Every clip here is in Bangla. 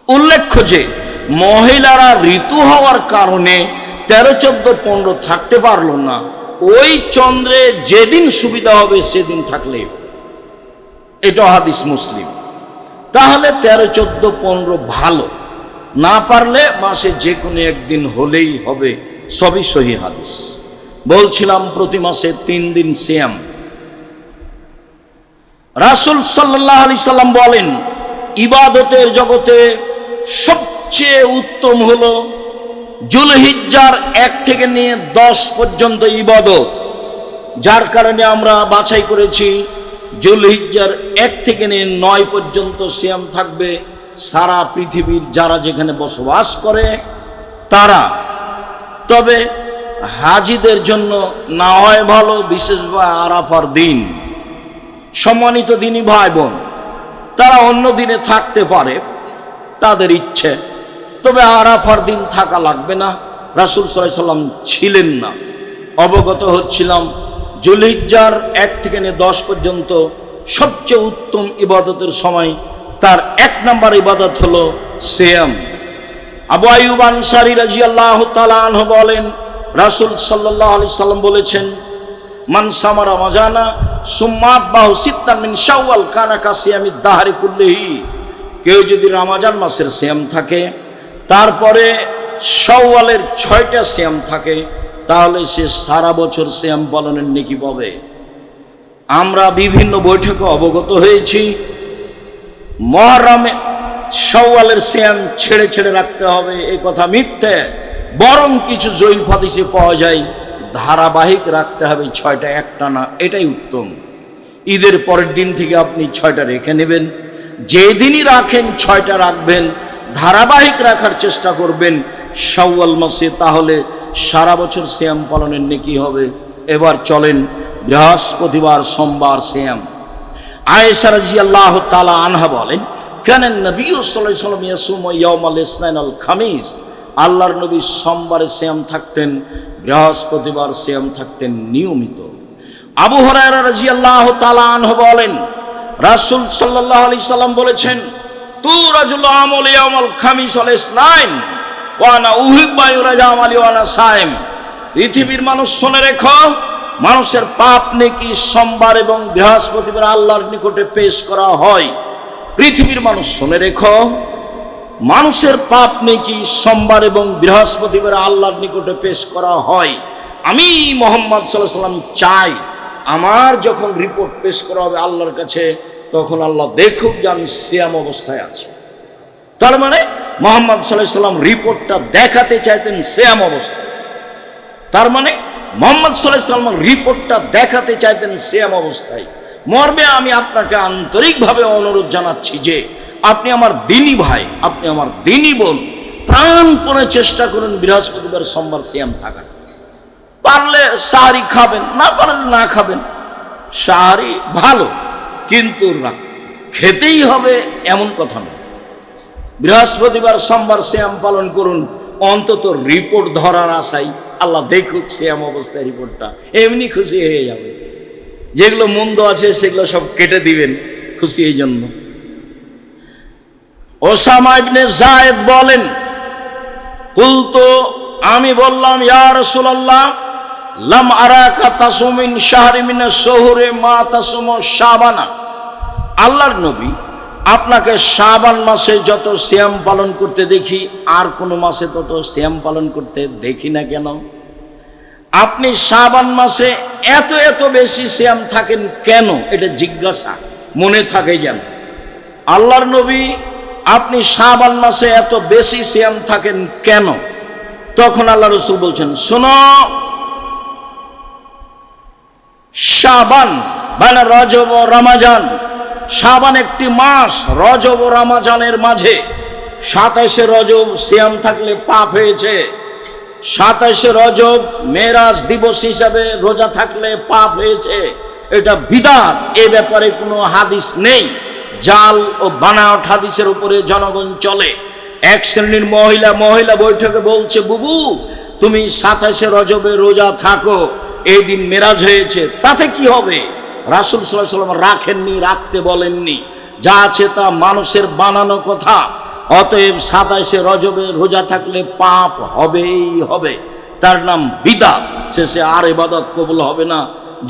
উল্লেখ্য যে মহিলারা ঋতু হওয়ার কারণে 13, 14, 15 থাকতে পারল না, ওই চন্দ্রে যেদিন সুবিধা হবে সেদিন থাকলে, এটা হাদিস মুসলিম। তাহলে 13, 14, 15 ভালো, না পারলে মাসে যে কোনো একদিন হলেই হবে, সবই সহি হাদিস। বলছিলাম প্রতি মাসে 3 দিন সিয়াম। রাসূল সাল্লাল্লাহু আলাইহি সাল্লাম বলেন, ইবাদতের জগতে সবচেয়ে উত্তম হলো যুলহিজ্জার 1 থেকে নিয়ে 10 পর্যন্ত ইবাদত। যার কারণে আমরা বাছাই করেছি যুলহিজ্জার 1 থেকে নিয়ে 9 পর্যন্ত সিয়াম থাকবে সারা পৃথিবীর যারা যেখানে বসবাস করে তারা। তবে হাজিদের জন্য না হয় ভালো, বিশেষ আরাফার দিন, সম্মানিত দিনী ভাই বোন, তারা অন্য দিনে থাকতে পারে, তাদের ইচ্ছে। তবে আরাফার দিন থাকা লাগবে না, রাসূল সাল্লাল্লাহু আলাইহি সাল্লাম ছিলেন না। অবগত হচ্ছিলাম যুলহিজ্জার 1 থেকে নিয়ে 10 পর্যন্ত সবচেয়ে উত্তম ইবাদতের সময়, তার 1 নম্বর ইবাদত হলো সিয়াম। আবু আইয়ুব আনসারী রাদিয়াল্লাহু তাআলা আনহু বলেন, রাসূল সাল্লাল্লাহু আলাইহি সাল্লাম বলেছেন, মান সামা রমাজানা সুম্মা বাহু সিত্তান মিন শাওয়াল কানা কাসিয়ামিদ দাহরি কুল্লিহি। কেউ যদি রমজান মাসের সিয়াম থাকে, তারপরে শাওয়ালের 6টা সিয়াম থাকে, তাহলে সে সারা বছর সিয়াম পালনের নেকি পাবে। আমরা বিভিন্ন বৈঠকে অবগত হয়েছি মুহররমে শাওয়ালের সিয়াম ছেড়ে ছেড়ে রাখতে হবে, এই কথা মিথ্যে। বরং কিছু জয়ীফ হাদিসে পাওয়া যায় ধারাবাহিক রাখতে হবে 6টা একটানা, এটাই উত্তম। ঈদের পরের দিন থেকে আপনি 6টা রেখে নেবেন, যেদিনই রাখেন 6টা রাখবেন, ধারাবাহিক রাখার চেষ্টা করবেন শাওয়াল মাসে, তাহলে সারা বছর সিয়াম পালনের নেকি হবে। এবার চলেন বৃহস্পতিবার সোমবার সিয়াম। আয়েশা রাদিয়াল্লাহু তাআলা আনহা বলেন, কানান নবী সাল্লাল্লাহু আলাইহি ওয়াসাল্লাম ইয়াসুমু ইয়াওমাল ইসনাইন আল খামিস। আল্লাহর নবী সোমবারে সিয়াম থাকতেন, বৃহস্পতিবার সিয়াম থাকতেন নিয়মিত। আবু হুরায়রা রাদিয়াল্লাহু তাআলা আনহু বলেন, রাসূল সাল্লাল্লাহু আলাইহি সাল্লাম বলেছেন, তুরাজুল আমাল ইয়াওমাল খামিস ওয়াল ইসনাইন ওয়া আনা উহিব্বু ইউরাজা আমালি ওয়া আনা সাইম। পৃথিবীর মানুষ শুনে রেখো, মানুষের পাপ নেকি সোমবার এবং বৃহস্পতিবার আল্লাহর নিকটে পেশ করা হয়। পৃথিবীর মানুষ শুনে রেখো, মানুষের পাপ নেকি সোমবার এবং বৃহস্পতিবার আল্লাহর নিকটে পেশ করা হয়। আমি মুহাম্মদ সাল্লাল্লাহু আলাইহি সাল্লাম চাই আমার যখন রিপোর্ট পেশ করা হবে আল্লাহর কাছে, তখন আল্লাহ দেখুক যে আমি সিয়াম অবস্থায় আছি। তার মানে মুহাম্মদ সাল্লাল্লাহু আলাইহি সাল্লাম রিপোর্টটা দেখাতে চাইতেন সিয়াম অবস্থায়। তার মানে মুহাম্মদ সাল্লাল্লাহু আলাইহি সাল্লাম রিপোর্টটা দেখাতে চাইতেন সিয়াম অবস্থায়। মর্মে আমি আপনাকে আন্তরিকভাবে অনুরোধ জানাচ্ছি যে আপনি আমার দিনী ভাই, আপনি আমার দিনী বোন, প্রাণপণে চেষ্টা করুন বৃহস্পতিবার সোমবার সিয়াম থাকার। পারলে সাহারি খাবেন, না পারলে না খাবেন। সাহারি ভালো, কিন্তু খেতেই হবে এমন কথা নয়। বৃহস্পতিবার সোমবার সিয়াম পালন করুন, অন্তত রিপোর্ট ধরার আশায়। আল্লাহ দেখুক সিয়াম অবস্থায় রিপোর্টটা, এমনি খুশি হয়ে যাবে। যেগুলো মন্দ আছে সেগুলো সব কেটে দিবেন খুশি এই জন্য। ওসামা ইবনে যায়েদ বলেন, কুলতু, আমি বললাম, ইয়া রাসূলুল্লাহ, লাম আরাকা তাসুমিন শাহরি মিনাশ শুহুরি মা তাসুমু শাবানা। আল্লাহর নবী, আপনাকে শাবান মাসে যত সিয়াম পালন করতে দেখি, আর কোন মাসে তত সিয়াম পালন করতে দেখি না কেন? আপনি শাবান মাসে এত এত বেশি সিয়াম থাকেন কেন? এটা জিজ্ঞাসা মনে থাকে যেন। আল্লাহর নবী, আপনি শাবান মাসে এত বেশি সিয়াম থাকেন কেন? তখন আল্লাহ রাসূল বলছেন, শোনো, শাবান মানে রজব ও রমজান, শাবান একটি মাস, রজব ও রমজানের মাঝে। 27শে রজব সিয়াম থাকলে পাপ হয়েছে, 27শে রজব মেরাজ দিবস হিসাবে রোজা থাকলে পাপ হয়েছে, এটা বিদআত। এ ব্যাপারে কোনো হাদিস নেই, জাল ও বানাওয়াট হাদিসের উপরে জনগণ চলে। এক শ্রেণীর মহিলা বৈঠকে বলছে, বুবু তুমি 27শে রজবে রোজা থাকো, এই দিন মেরাজ হয়েছে, তাতে কি হবে? রাসূল সাল্লাল্লাহু আলাইহি ওয়াসাল্লাম রাখেননি, রাখতে বলেননি। যা আছে তা মানুষের বানানো কথা। অতএব 27 রজবে রোজা থাকলে পাপ হবেই হবে, তার নাম বিদআত। শেষে আর ইবাদত কবুল হবে না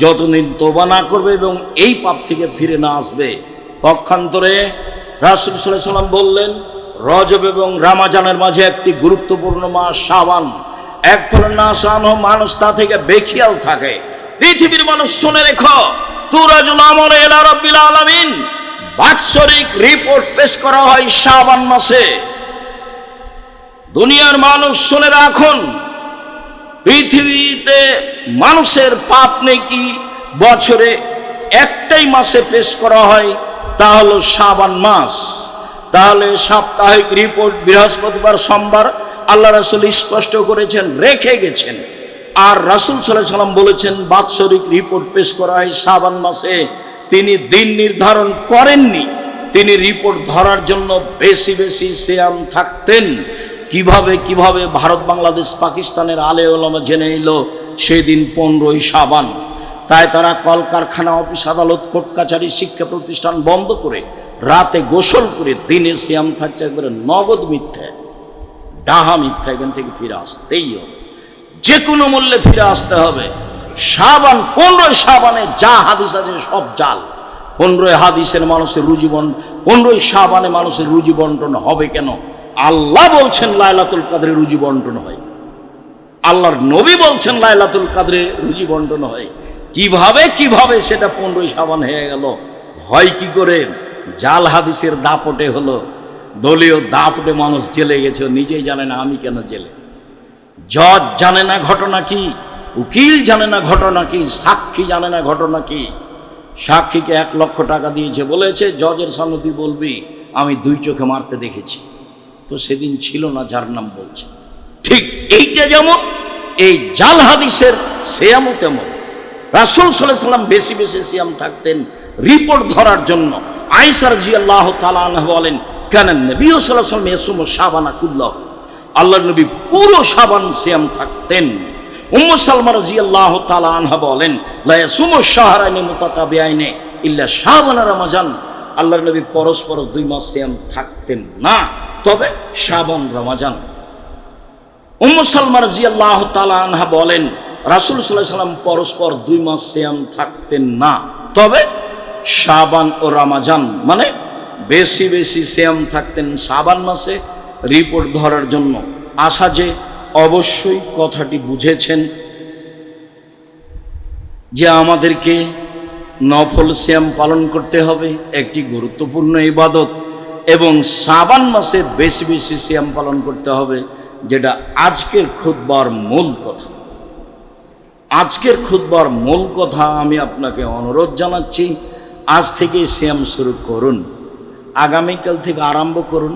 যতদিন তওবা না করবে এবং এই পাপ থেকে ফিরে না আসবে। পক্ষান্তরে রাসূল সাল্লাল্লাহু আলাইহি ওয়াসাল্লাম বললেন, রজব এবং রমজানের মাঝে একটি গুরুত্বপূর্ণ মাস শাবান। এক ফলে মানুষ তা থেকে বেখিয়াল থাকে। পৃথিবীর মানুষ শুনে রেখো, তুরাজুল আমল ইলা রাব্বিল আলামিন, বাৎসরিক রিপোর্ট পেশ করা হয় শাবান মাসে। দুনিয়ার মানুষ শুনে রাখুন, পৃথিবীতে মানুষের পাপ নেকি বছরে একটাই মাসে পেশ করা হয়, তা হলো শাবান মাস। তাহলে সাপ্তাহিক রিপোর্ট বৃহস্পতিবার সোমবার আল্লাহ রাসূল স্পষ্ট করেছেন, রেখে গেছেন। আর রাসূল সাল্লাল্লাহু আলাইহি ওয়াসাল্লাম বলেছেন বাৎসরিক রিপোর্ট পেশ করা হয় শাবান মাসে। তিনি দিন নির্ধারণ করেননি, তিনি রিপোর্ট ধরার জন্য বেশি বেশি সিয়াম থাকতেন। কিভাবে ভারত বাংলাদেশ পাকিস্তানের আলে ওলামা জেনে নিল সেদিন 15ই শাবান। তাই তারা কলকারখানা, অফিস আদালত, কোর্ট কাছারি, শিক্ষা প্রতিষ্ঠান বন্ধ করে রাতে গোসল করে দিনে সিয়াম থাকছে। একবারে নগদ মিথ্যা, ডাহা মিথ্যা। এখান থেকে ফিরে আসতেই হবে, যে কোনো মূল্যে ফিরে আসতে হবে। শাবান 15 শাবানে যা হাদিস আছে সব জাল। 15 হাদিসের মানুষের রুজি বন্টন, 15 শাবানে মানুষের রুজি বন্টন হবে কেন? আল্লাহ বলছেন লাইলাতুল কদরে রুজি বন্টন হয়, আল্লাহর নবী বলছেন লাইলাতুল কদরে রুজি বন্টন হয়। কিভাবে সেটা 15 শাবান হয়ে গেল? হয় কি করে? জাল হাদিসের দাপটে হলো, দলীয় দাপটে মানুষ জেলে গেছে, নিজেই জানে না আমি কেন জেলে। জজ জানে না ঘটনা কি, উকিল জানে না ঘটনা কি, সাক্ষী জানে না ঘটনা কি। সাক্ষীকে 1 লক্ষ টাকা দিয়েছে, বলেছে জজের সামনে তুই বলবি আমি 2 চোখে মারতে দেখেছি। তো সেদিন ছিল না যার নাম বলছে। ঠিক এইটা যেমন এই জাল হাদিসের সিয়ামও তেমন। রাসূল সাল্লাল্লাহু আলাইহি ওয়াসাল্লাম বেশি বেশি সিয়াম থাকতেন রিপোর্ট ধরার জন্য। আয়েশা রাদিয়াল্লাহু তাআলা আনহা বলেন, কানা নবী সাল্লাল্লাহু আলাইহি ওয়াসাল্লাম ইয়াসুমু শাবানা কুল্লাহু, আল্লাহর নবী পুরো শাবান সিয়াম থাকতেন। উম্মু সালমা রাদিয়াল্লাহু তাআলা আনহা বলেন, লা ইয়াসুমু শাহরাইনি মুতাতাবিআইনি ইল্লা শাবান রমাজান, আল্লাহর নবী পরস্পর 2 মাস সিয়াম থাকতেন না, তবে শাবান রমাজান। উম্মু সালমা রাদিয়াল্লাহু তাআলা আনহা বলেন, রাসূল সাল্লাল্লাহু আলাইহি ওয়াসাল্লাম পরস্পর 2 মাস সিয়াম থাকতেন না, তবে শাবান ও রমাজান, মানে বেশি বেশি সিয়াম থাকতেন শাবান মাসে রিপোর্ট ধরার জন্য। আশা যে অবশ্যই কথাটি বুঝেছেন যে আমাদেরকে নফল সিয়াম পালন করতে হবে, একটি গুরুত্বপূর্ণ ইবাদত, এবং শাবান মাসে বেশি বেশি সিয়াম পালন করতে হবে, যেটা আজকের খুতবার মূল কথা। আজকের খুতবার মূল কথা আমি আপনাকে অনুরোধ জানাচ্ছি, আজ থেকে সিয়াম শুরু করুন, আগামীকাল থেকে আরম্ভ করুন।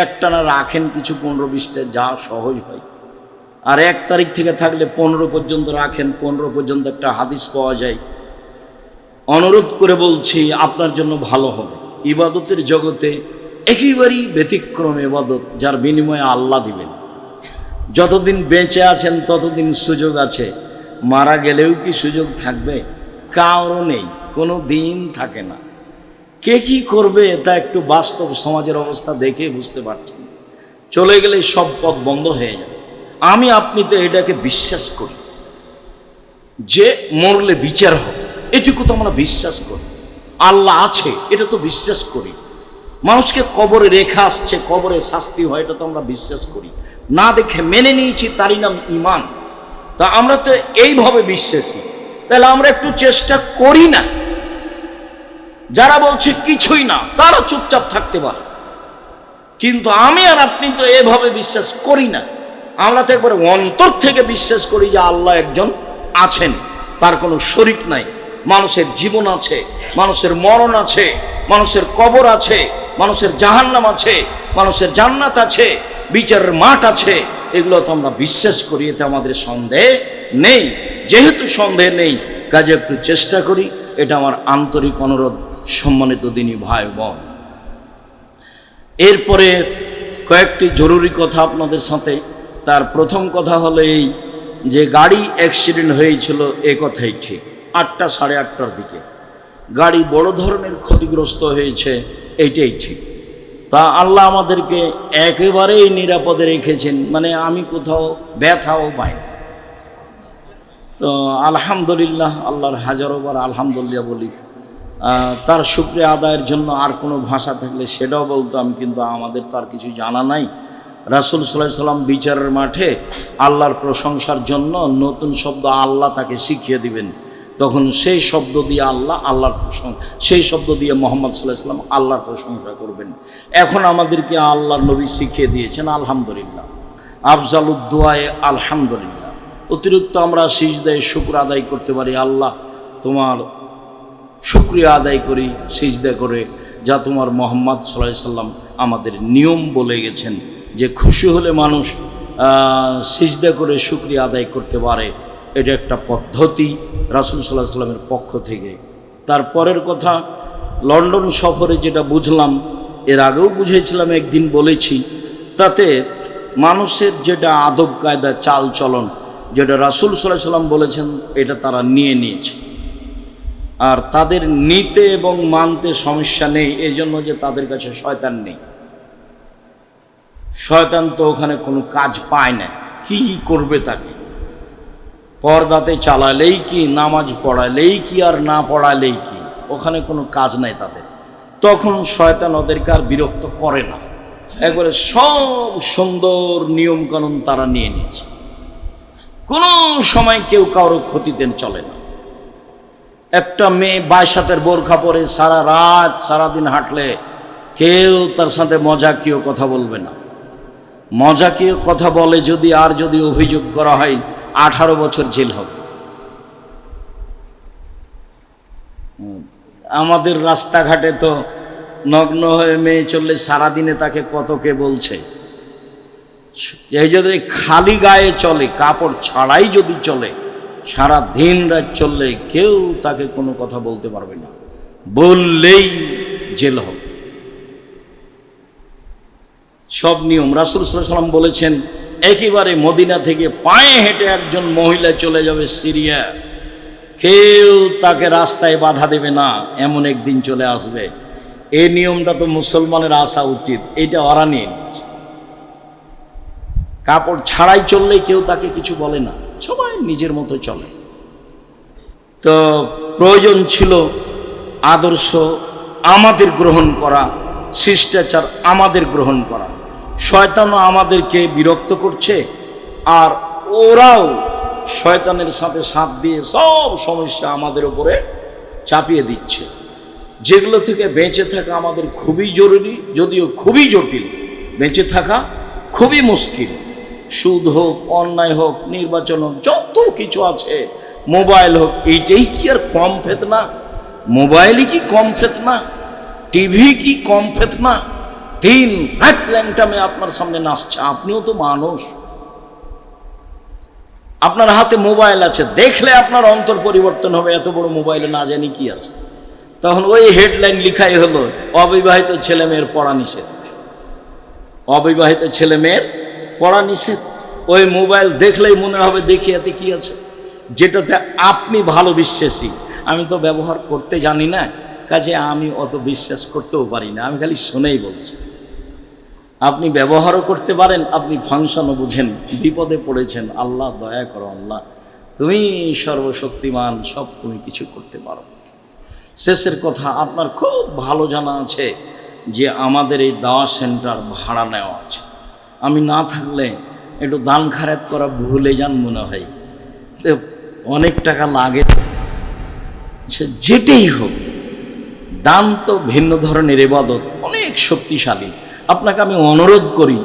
একটানা রাখেন কিছু 15-20টা, যা সহজ হয়। আর 1 তারিখ থেকে থাকলে 15 পর্যন্ত রাখেন, 15 পর্যন্ত একটা হাদিস পাওয়া যায়। অনুরোধ করে বলছি, আপনার জন্য ভালো হবে। ইবাদতের জগতে একেবারেই ব্যতিক্রম ইবাদত, যার বিনিময়ে আল্লাহ দিবেন। যতদিন বেঁচে আছেন ততদিন সুযোগ আছে, মারা গেলেও কি সুযোগ থাকবে? কারও নেই, কোনো দিন থাকে না। কে কি করবে তা একটু বাস্তব সমাজের অবস্থা দেখে বুঝতে পারছেন। চলে গেলে সব পথ বন্ধ হয়ে যাবে। আমি আপনি তো এটাকে বিশ্বাস করি যে মরলে বিচার হবে, এটুকু তো আমরা বিশ্বাস করি। আল্লাহ আছে এটা তো বিশ্বাস করি। মানুষকে কবরে রেখে আসছে, কবরে শাস্তি হয়, এটা তো আমরা বিশ্বাস করি। না দেখে মেনে নিয়েছি, তারই নাম ঈমান। তা আমরা তো এইভাবে বিশ্বাসী, তাহলে আমরা একটু চেষ্টা করি না? যারা বলছে কিছুই না তারা চুপচাপ থাকতে পারে, কিন্তু আমি আর আপনি তো এভাবে বিশ্বাস করি না। আমরা তো একবারে অন্তর থেকে বিশ্বাস করি যে আল্লাহ একজন আছেন, তার কোনো শরীক নাই। মানুষের জীবন আছে, মানুষের মরণ আছে, মানুষের কবর আছে, মানুষের জাহান্নাম আছে, মানুষের জান্নাত আছে, বিচারের মাঠ আছে। এগুলো তো আমরা বিশ্বাস করি, এতে আমাদের সন্দেহ নেই। যেহেতু সন্দেহ নেই, কাজে একটু চেষ্টা করি, এটা আমার আন্তরিক অনুরোধ। সম্মানিত দিনী ভাই বোন, এরপরে কয়েকটি জরুরি কথা আপনাদের সাথে। তার প্রথম কথা হলো এই যে গাড়ি অ্যাক্সিডেন্ট হয়েছিল, এ কথাই ঠিক। 8টা, 8:30টার দিকে গাড়ি বড় ধরনের ক্ষতিগ্রস্ত হয়েছে, এইটাই ঠিক। তা আল্লাহ আমাদেরকে একেবারেই নিরাপদে রেখেছেন, মানে আমি কোথাও ব্যথাও পাই না। তো আলহামদুলিল্লাহ, আল্লাহর হাজারো বার আলহামদুলিল্লাহ বলি। তার শুকরিয়া আদায়ের জন্য আর কোনো ভাষা থাকলে সেটাও বলতাম, কিন্তু আমাদের তার কিছু জানা নাই। রাসূল সাল্লাল্লাহু আলাইহি সাল্লাম বিচারের মাঠে আল্লাহর প্রশংসার জন্য নতুন শব্দ আল্লাহ তাকে শিখিয়ে দিবেন, তখন সেই শব্দ দিয়ে আল্লাহর প্রশংসা, সেই শব্দ দিয়ে মুহাম্মদ সাল্লাল্লাহু আলাইহি সাল্লাম আল্লাহর প্রশংসা করবেন। এখন আমাদেরকে আল্লাহর নবী শিখিয়ে দিয়েছেন আলহামদুলিল্লাহ, আফজালুদ দুআয়ে আলহামদুলিল্লাহ। অতিরিক্ত আমরা সিজদায় শুকর আদায় করতে পারি। আল্লাহ তোমার শুকরিয়া আদায় করি সিজদা করে, যা তোমার মুহাম্মদ সাল্লাল্লাহু আলাইহি সাল্লাম আমাদের নিয়ম বলে গেছেন যে খুশি হলে মানুষ সিজদা করে শুকরিয়া আদায় করতে পারে। এটা একটা পদ্ধতি রাসূল সাল্লাল্লাহু আলাইহি সাল্লামের পক্ষ থেকে। তারপরের কথা, লন্ডন সফরে যেটা বুঝলাম, এর আগেও বুঝেছিলাম, একদিন বলেছি, তাতে মানুষের যেটা আদব কায়দা চাল চলন, যেটা রাসূল সাল্লাল্লাহু আলাইহি সাল্লাম বলেছেন, এটা তারা নিয়েছে। আর তাদের নিতে এবং মানতে সমস্যা নেই, এই জন্য যে তাদের কাছে শয়তান নেই। শয়তান তো ওখানে কোনো কাজ পায় না, কি করবে তাকে? পর্দাতে চালালেই কি, নামাজ পড়ালেই কি, আর না পড়ালেই কি, ওখানে কোনো কাজ নাই তাদের। তখন শয়তান ওদেরকে আর বিরক্ত করে না, একবারে সব সুন্দর নিয়মকানুন তারা নিয়েছে। কোনো সময় কেউ কারো ক্ষতিতে চলে না। একটা মেয়ে 22 হাতের বোরখা পরে সারা রাত সারাদিন হাঁটলে কেউ তার সাথে মজাকীয় কথা বলবে না। মজাকীয় কথা বলে যদি, আর যদি অভিযোগ করা হয়, 18 বছর জেল হবে। আমাদের রাস্তাঘাটে তো নগ্ন হয়ে মেয়ে চললে সারাদিনে তাকে কত কে বলছে। এই যদি খালি গায়ে চলে, কাপড় ছাড়াই যদি চলে, সারা দিন রাত চললে কেউ তাকে কোনো কথা বলতে পারবে না, বললেই জেল হবে। সব নিয়ম রাসূল সাল্লাল্লাহু আলাইহি সাল্লাম বলেছেন, একেবারে মদিনা থেকে পায়ে হেঁটে একজন মহিলা চলে যাবে সিরিয়া, কেউ তাকে রাস্তায় বাধা দেবে না, এমন একদিন চলে আসবে। এই নিয়মটা তো মুসলমানের আসা উচিত, এটা ওরা নিয়ে নিচ্ছে। কাপড় ছাড়াই চললেই কেউ তাকে কিছু বলে না, সবাই নিজের মতো চলে। তো প্রয়োজন ছিল আদর্শ আমাদের গ্রহণ করা, শিষ্টাচার আমাদের গ্রহণ করা। শয়তানও আমাদেরকে বিরক্ত করছে, আর ওরাও শয়তানের সাথে সাথ দিয়ে সব সমস্যা আমাদের উপরে চাপিয়ে দিচ্ছে, যেগুলো থেকে বেঁচে থাকা আমাদের খুবই জরুরি, যদিও খুবই জটিল। বেঁচে থাকা খুবই মুশকিল। সুদ হোক, অন্যায় হোক, নির্বাচন হোক, যত কিছু আছে, মোবাইল হোক, এইটাই কি আর কম ফেতনা? মোবাইলই কি কম ফেতনা? টিভি কি কম ফেতনা? দিন রাত ল্যাংটামে আপনার সামনে নাচছে, আপনিও তো মানুষ। আপনার হাতে মোবাইল আছে, দেখলে আপনার অন্তর পরিবর্তন হবে, এত বড় মোবাইলে না জানি কি আছে। তখন ওই হেডলাইন লিখাই হলো, অবিবাহিত ছেলে মেয়ের পড়া নিষেধ, অবিবাহিত ছেলে মেয়ের পড়া নিষেধ। ওই মোবাইল দেখলেই মনে হবে দেখি এতে কি আছে, যেটাতে আপনি ভালো বিশ্বাসী। আমি তো ব্যবহার করতে জানি না, কাজে আমি অত বিশ্বাস করতেও পারি না, আমি খালি শুনেই বলছি। আপনি ব্যবহারও করতে পারেন, আপনি ফাংশনও বুঝেন, বিপদে পড়েছেন, আল্লাহ দয়া করো, আল্লাহ তুমি সর্বশক্তিমান, সব তুমি কিছু করতে পারো। শেষের কথা, আপনার খুব ভালো জানা আছে যে আমাদের এই দাওয়া সেন্টার ভাড়া নেওয়া আছে। আমি না থাকলে একটু দান খারাত করা ভুলে যান মনে হয়, অনেক টাকা লাগে। সে যেটাই হোক, দান তো ভিন্ন ধরনের ইবাদত, অনেক শক্তিশালী। আপনাকে আমি অনুরোধ করি,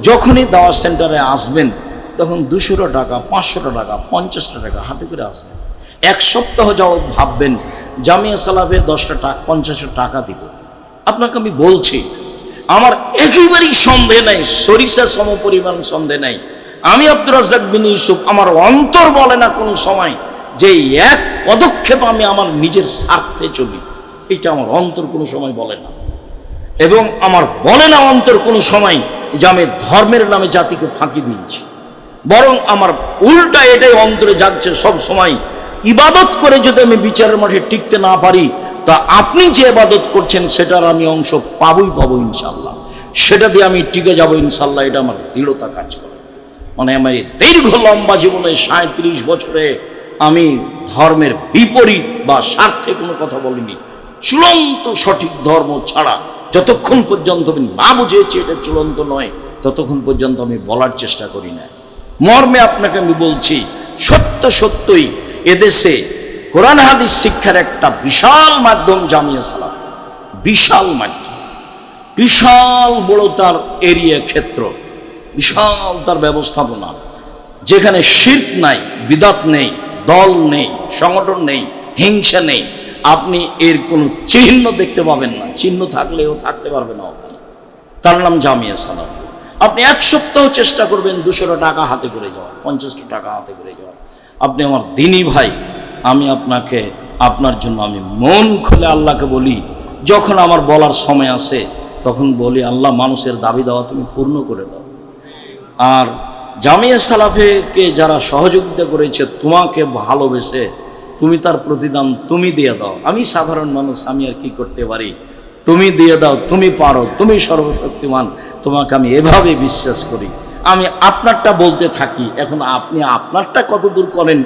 যখনই দাওয়া সেন্টারে আসবেন, তখন 200 টাকা, 500 টাকা, 50 টাকা হাতে করে আসবেন। এক সপ্তাহ যাও ভাববেন জামিয়া সালাফে 10টা টাকা, 50 টাকা দিব। আপনাকে আমি বলছি, আমার একেবারেই সন্দেহ নাই, সরিষা সমপরিমাণ সন্দেহ নাই। আমি আব্দুর রাজ্জাক বিন ইউসুফ, আমার অন্তর বলে না কোনো সময় যে এক পদক্ষেপ আমি আমার নিজের স্বার্থে চলি, এটা আমার অন্তর কোনো সময় বলে না। এবং আমার বলে না অন্তর কোনো সময় যে আমি ধর্মের নামে জাতিকে ফাঁকি দিয়েছি, বরং আমার উল্টা এটাই অন্তরে যাচ্ছে সব সময়, ইবাদত করে যদি আমি বিচারের মাঠে টিকতে না পারি, তা আপনি যে ইবাদত করছেন সেটার আমি অংশ পাবই পাবো ইনশাআল্লাহ। সেটা দিয়ে আমি টিকে যাব ইনশাল্লাহ, এটা আমার দৃঢ়তা কাজ করে। মানে আমার এই দীর্ঘ লম্বা জীবনে 37 বছরে আমি ধর্মের বিপরীত বা স্বার্থে কোনো কথা বলিনি। চূড়ান্ত সঠিক ধর্ম ছাড়া যতক্ষণ পর্যন্ত আমি না বুঝেছি এটা চূড়ান্ত নয়, ততক্ষণ পর্যন্ত আমি বলার চেষ্টা করি না। মর্মে আপনাকে আমি বলছি, সত্য সত্যই এদেশে কোরআন হাদিস শিক্ষার একটা বিশাল মাধ্যম জামিয়া সালাফ, বিশাল মাধ্যম, বিশাল বড় তার এরিয়া ক্ষেত্র, বিশাল তার ব্যবস্থাপনা, যেখানে শিরক নাই, বিদাত নেই, দল নেই, সংগঠন নেই, হিংসা নেই। আপনি এর কোনো চিহ্ন দেখতে পাবেন না, চিহ্ন থাকলেও থাকতে পারবে না ওখানে। তার নাম জামিয়া সালাফ। আপনি এক সপ্তাহ চেষ্টা করবেন 200 টাকা হাতে করে যাওয়ার, 50 টাকা হাতে করে যাওয়ার। আপনি আমার দিনী ভাই, আমি আপনাকে, আপনার জন্য আমি মন খুলে আল্লাহকে বলি, যখন আমার বলার সময় আসে তখন বলি, আল্লাহ মানুষের দাবি দেওয়া তুমি পূর্ণ করে দাও। আর জামিয়া সালাফেকে যারা সহযোগিতা করেছে তোমাকে ভালোবেসে, তুমি তার প্রতিদান তুমি দিয়ে দাও। আমি সাধারণ মানুষ, আমি আর কি করতে পারি? তুমি দিয়ে দাও, তুমি পারো, তুমি সর্বশক্তিমান, তোমাকে আমি এভাবে বিশ্বাস করি। আমি আপনারটা বলতে থাকি। এখন আপনি আপনারটা কত দূর করেন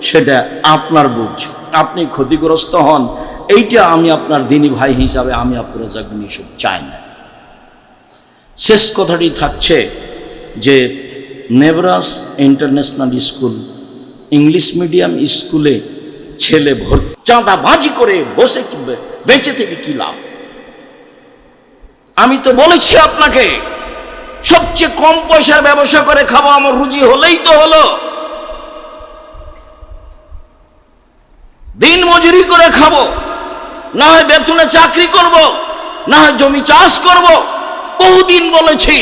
সেটা আপনার বুঝ, আপনি ক্ষতিগ্রস্ত হন, এইটা আমি আপনার দিনী ভাই হিসাবে আমি আব্দুর রাজ্জাক বিন ইউসুফ চাই না। শেষ কথাটি থাকছে যে Nebras international school English medium স্কুলে ছেলে ভর্তি চাঁদাবাজি করে বসে বেঁচে থেকে কি লাভ? আমি তো বলেছি আপনাকে, সবচেয়ে কম পয়সার ব্যবসা করে খাবো, আমার রুজি হলেই তো হলো। দিন মজুরি করে খাবো, না হয় বেতনে চাকরি করব, না হয় জমি চাষ করব। বহুদিন বলেছি,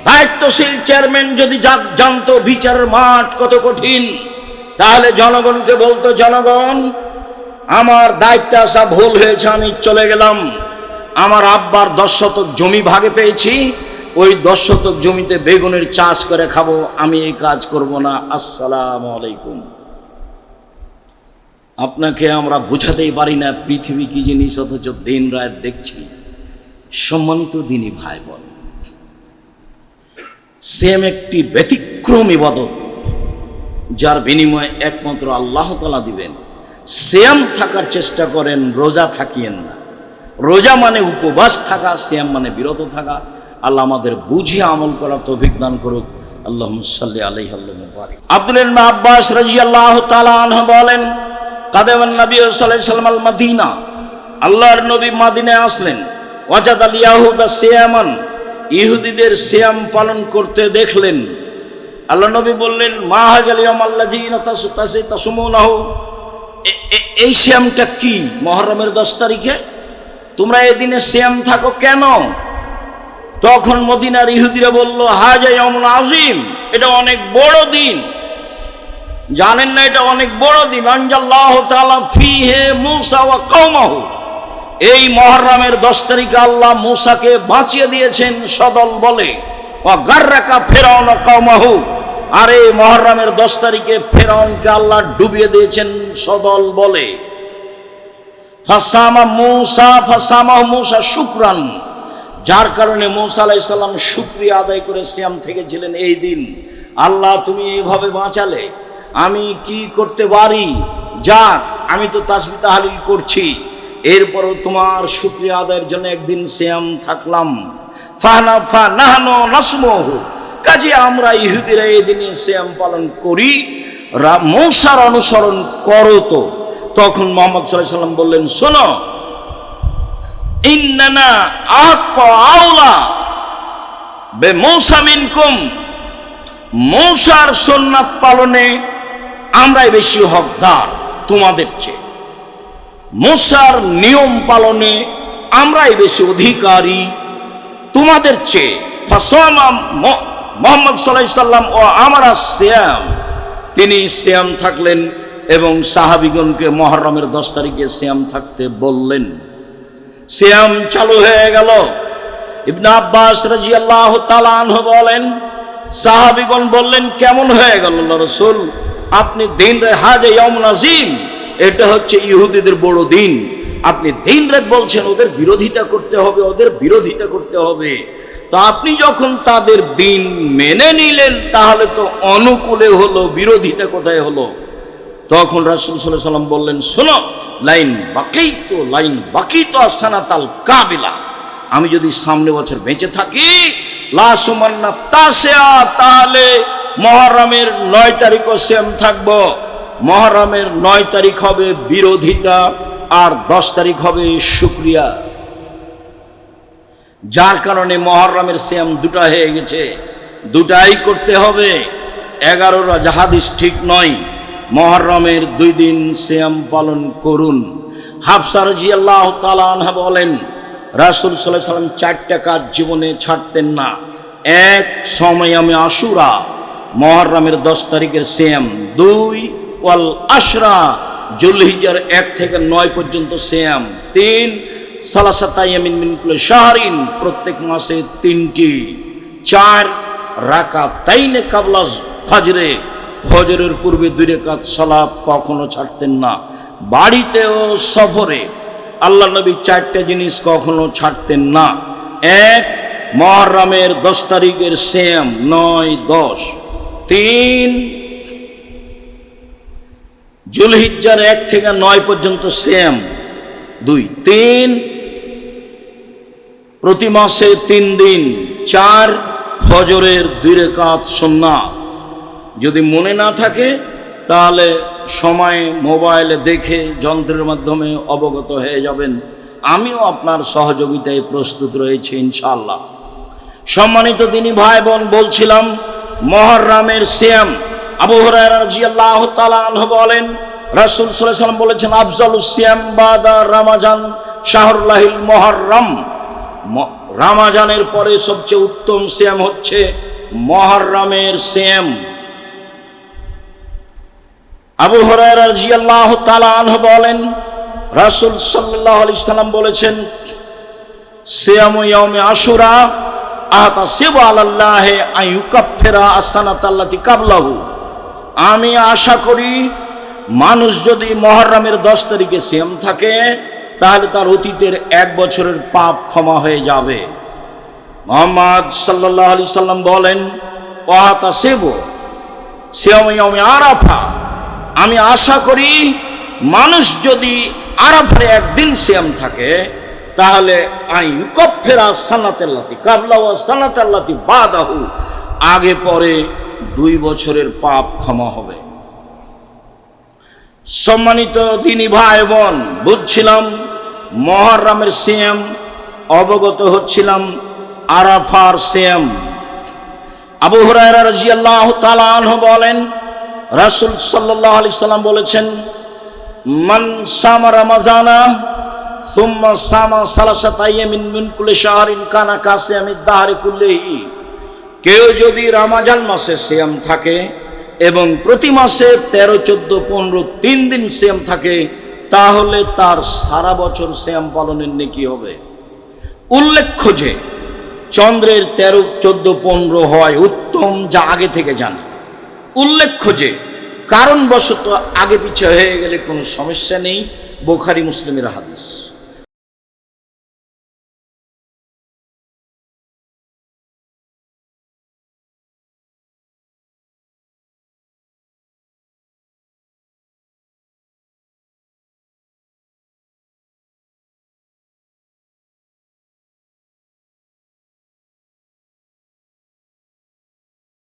দায়িত্বশীল চেয়ারম্যান যদি জানতো বিচারের মাঠ কত কঠিন, তাহলে জনগণকে বলতো, জনগণ আমার দায়িত্বে আসা ভুল হয়েছে, আমি চলে গেলাম। আমার আব্বার 10 শতক জমি ভাগে পেয়েছি, ওই 10 শতক জমিতে বেগুনের চাষ করে খাবো, আমি এই কাজ করব না। আসসালামু আলাইকুম। আপনাকে আমরা বোঝাতেই পারি না পৃথিবী কি জিনিস, অথচ দিন রাত দেখছি। সম্মানিত দিনী ভাই বোন, সেম একটি ব্যতিক্রম ইবাদত, যার বিনিময়ে একমাত্র আল্লাহ তাআলা দিবেন। সিয়াম থাকার চেষ্টা করেন, রোজা থাকিয়েন না। রোজা মানে উপবাস থাকা, সিয়াম মানে বিরত থাকা। আল্লাহ আমাদের বুঝে আমল করার তৌফিক দান করুক। আল্লাহুম্মা সাল্লি আলাইহি ওয়া বারিক। আব্দুল্লাহ ইবনে আব্বাস রাদিয়াল্লাহু তাআলা আনহু বলেন, কাদামান নবী সাল্লাল্লাহু আলাইহি ওয়াসাল্লাম আল মদিনা, আল্লাহর নবী মদিনায় আসলেন। ওয়াজাদ আল ইয়াহুদা সিয়ামান, ইহুদিদের সিয়াম পালন করতে দেখলেন। আল্লাহ নবী বললেন, মা হাজাল ইয়াউম আল্লাযীনা তাসুমুনাহু, এই সিয়ামটা কি? মুহররমের 10 তারিখে তোমরা এই দিনে সিয়াম থাকো কেন? তখন মদিনার ইহুদিরা বলল, হাজা ইয়াউমুল আযীম, এটা অনেক বড় দিন। জানেন না এটা অনেক বড় দিন? আনজাল্লাহু তাআলা ফীহি মূসা ওয়া কওমাহু, এই মুহররমের 10 তারিখে আল্লাহ মূসাকে বাঁচিয়ে দিয়েছেন সদল বলে। ওয়া গাররাকা ফিরআউন ওয়া কওমাহু, আর এই মুহররমের 10 তারিখে ফিরআউনকে আল্লাহ ডুবিয়ে দিয়েছেন সদল বলে। ফাসামা মূসা শুকরান, যার কারণে মূসা আলাইহিস সালাম শুকরিয়া আদায় করে সিয়াম থেকেছিলেন এই দিন। আল্লাহ তুমি এইভাবে বাঁচালে, আমি কি করতে পারি? যাক, আমি তো তাসবিহ তাহলিল করছি, এরপরও তোমার শুকরিয়া আদায়ের জন্য একদিন সিয়াম থাকলাম। ফানাহনু নাসমুহু, কাজে আমরা ইহুদিরা এই দিনে সিয়াম পালন করি, মূসার অনুসরণ করো। তো তখন মুহাম্মদ সাল্লাল্লাহু আলাইহি ওয়াসাল্লাম বললেন, শোনো, ইন্নানা আউলা বে মূসা মিনকুম, মূসার সুন্নাত পালনে আমরাই বেশি হকদার তোমাদের চেয়ে, মূসার নিয়ম পালনে আমরাই বেশি অধিকারী তোমাদের চেয়ে। ফাসামা মুহাম্মদ সাল্লাল্লাহু আলাইহি ওয়াসাল্লাম ও আমরা সিয়াম, তিনি সিয়াম থাকলেন এবং সাহাবীগণকে মুহররমের 10 তারিখে সিয়াম থাকতে বললেন। সিয়াম চালু হয়ে গেল। ইবনে আব্বাস রাদিয়াল্লাহু তাআলা আনহু বলেন, সাহাবীগণ বললেন, কেমন হয়ে গেল আল্লাহর রাসূল? আপনি দিন রাত, হাজা ইয়াউমুল আযীম, এটা হচ্ছে ইহুদিদের বড় দিন, আপনি দিন রাত বলছেন ওদের বিরোধিতা করতে হবে, ওদের বিরোধিতা করতে হবে। তো আপনি যখন তাদের দিন মেনে নিলেন তাহলে তো অনুকূলে হলো, বিরোধিতা কোথায় হলো? তখন রাসূল সাল্লাল্লাহু আলাইহি ওয়াসাল্লাম বললেন, শোনো, লাইন বাকিতো সানাতাল কাবিলা, আমি যদি সামনে বছর বেঁচে থাকি লা সুমান্না তাসিয়া, তাহলে মুহররমের 9 তারিখও সেম থাকবো। মুহররমের 9 তারিখ হবে বিরোধিতা আর 10 তারিখ হবে শুকরিয়া। যার কারণে মুহররমের সিয়াম দুটা হয়ে গেছে, দুটাই করতে হবে। 11 হাদিস ঠিক নয়। মুহররমের 2 দিন সিয়াম পালন করুন। হাফসা রাদিয়াল্লাহু তাআলা আনহা বলেন, রাসূল সাল্লাল্লাহু আলাইহি ওয়াসাল্লাম 4টা কাজ জীবনে ছাড়তেন না। এক, সময়ামে আশুরা, মুহররমের 10 তারিখের সিয়াম। 2, ওয়াল আশরা, যুলহিজ্জার 1 থেকে 9 পর্যন্ত সিয়াম। 3, সালাসাতা ইয়ামিন মিন কুল্লি শাহরিন, প্রত্যেক মাসে 3টি। 4, রাকাতাইনে কাবলা ফজরে, ফজরের পূর্বে 2 রাকাত সালাত কখনো ছাড়তেন না। বাড়িতে ও সফরে আল্লাহ নবী 4টা জিনিস কখনো ছাড়তেন না। 1, মুহররমের 10 তারিখের সিয়াম 9, 10। 3, যুলহিজ্জার 1 থেকে 9 পর্যন্ত সিয়াম। 2, 3, প্রতি মাসে 3 দিন। 4, ফজরের 2 রাকাত সুন্নাত। যদি মনে না থাকে তাহলে সময় মোবাইলে দেখে যন্ত্রের মাধ্যমে অবগত হয়ে যাবেন। আমিও আপনার সহযোগিতায় প্রস্তুত রয়েছি ইনশাআল্লাহ। সম্মানিত দিনী ভাই বোন, বলছিলাম মুহররমের সিয়াম। আবু হুরায়রা রাদিয়াল্লাহু তাআলা আনহু বলেন, রাসূল সাল্লাল্লাহু আলাইহি ওয়াসাল্লাম বলেছেন, আফজালুস সিয়াম বাদা রমাজান শাহরুল্লাহিল মুহররম, রমাজানের পরে সবচেয়ে উত্তম সিয়াম হচ্ছে মুহররমের সিয়াম। আবু হুরায়রা রাদিয়াল্লাহু তাআলা আনহু বলেন, রাসূল সাল্লাল্লাহু আলাইহি ওয়াসাল্লাম বলেছেন, সিয়ামু ইয়াউমি আশুরা আতাসিবু আলাল্লাহি আইয়ুকাফিরা আসসানাতাল্লাতী কাবলাহু, আমি আশা করি মানুষ যদি মুহররমের 10 তারিখে সিয়াম থাকে তাহলে তার অতীতের 1 বছরের পাপ ক্ষমা হয়ে যাবে। মুহাম্মদ সাল্লাল্লাহু আলাইহি সাল্লাম বলেন, ওয়াতাসিবু সিয়ামু ইয়াউমি আরাফা, আমি আশা করি মানুষ যদি আরাফার একদিন সিয়াম থাকে তাহলে আইয়ুকাফিরা সানাতাল্লাতী কাবলাহু ওয়া সানাতাল্লাতী বাদাহু, আগে পরে 2 বছরের পাপ ক্ষমা হবে। সম্মানিত দিনী ভাই বোন, বুঝছিলাম মুহররমের সিয়াম, অবগত হচ্ছিলাম আরাফার সিয়াম। আবু হুরায়রা রাদিয়াল্লাহু তাআলা আনহু বলেন, রাসূল সাল্লাল্লাহু আলাইহি সাল্লাম বলেছেন, মান সামা রমাজানা সুম্মা সামা সালাসাতা আইয়ামিন মিন কুল্লি শাহরিন কানা কাসিয়ামিদ দাহরি কুল্লিহি, কেউ যদি রমজান মাসে সিয়াম থাকে এবং প্রতি মাসে 13, 14, 15 3 দিন সিয়াম থাকে তাহলে তার সারা বছর সিয়াম পালনের নেকি হবে। উল্লেখ্য যে চন্দ্রের 13, 14, 15 হয় উত্তম, যা আগে থেকে জানে। উল্লেখ্য যে কারণবশত আগে পিছে হয়ে গেলে কোনো সমস্যা নেই, বুখারী মুসলিমের হাদিস।